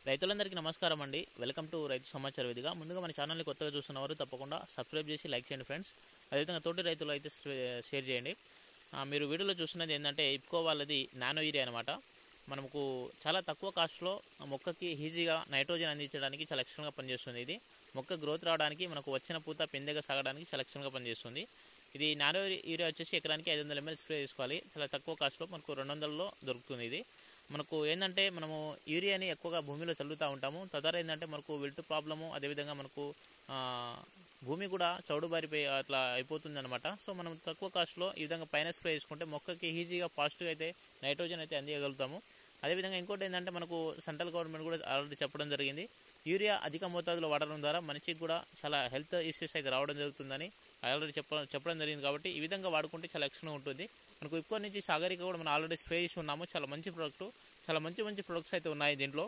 రైతులందరికీ నమస్కారం అండి. వెల్కమ్ టు రైతు సమాచార వేదిక. ముందుగా మన ఛానల్ని కొత్తగా చూస్తున్నవారు తప్పకుండా సబ్స్క్రైబ్ చేసి లైక్ చేయండి ఫ్రెండ్స్. అదేవిధంగా తోటి రైతులు అయితే షేర్ చేయండి. మీరు వీడియోలో చూస్తున్నది ఏంటంటే ఇఫ్కో వాళ్ళది నానో యూరియా అనమాట. మనకు చాలా తక్కువ కాస్ట్లో మొక్కకి ఈజీగా నైట్రోజన్ అందించడానికి చాలా ఎక్స్ట్రాగా పనిచేస్తుంది. ఇది మొక్క గ్రోత్ రావడానికి, మనకు వచ్చిన పూత పెందెగా సాగడానికి చాలా ఎక్స్ట్రాగా పనిచేస్తుంది. ఇది నానో యూరియా వచ్చేసి ఎకరానికి 500 ml స్ప్రే చేసుకోవాలి. చాలా తక్కువ కాస్ట్లో మనకు 200లో దొరుకుతుంది. ఇది మనకు ఏంటంటే మనము యూరియాని ఎక్కువగా భూమిలో చల్లుతూ ఉంటాము. తద్వారా ఏంటంటే మనకు విల్టు ప్రాబ్లము, అదేవిధంగా మనకు భూమి కూడా చౌడుబారిపోయి అట్లా అయిపోతుంది అనమాట. సో మనం తక్కువ కాస్ట్లో ఈ విధంగా పైన స్ప్రే చేసుకుంటే మొక్కకి ఈజీగా ఫాస్ట్గా అయితే నైట్రోజన్ అయితే అందియగలుగుతాము. అదేవిధంగా ఇంకోటి ఏంటంటే మనకు సెంట్రల్ గవర్నమెంట్ కూడా ఆల్రెడీ చెప్పడం జరిగింది, యూరియా అధిక మోతాదులో వాడడం ద్వారా మనిషికి కూడా చాలా హెల్త్ ఇష్యూస్ అయితే రావడం జరుగుతుందని ఆల్రెడీ చెప్పడం జరిగింది. కాబట్టి ఈ విధంగా వాడుకుంటే చాలా ఎక్స్ట్రా ఉంటుంది. మనకు ఇప్పటి నుంచి సాగరిక కూడా మనం ఆల్రెడీ స్ప్రే చేసి ఉన్నాము. చాలా మంచి ప్రోడక్ట్, చాలా మంచి ప్రొడక్ట్స్ అయితే ఉన్నాయి దీంట్లో.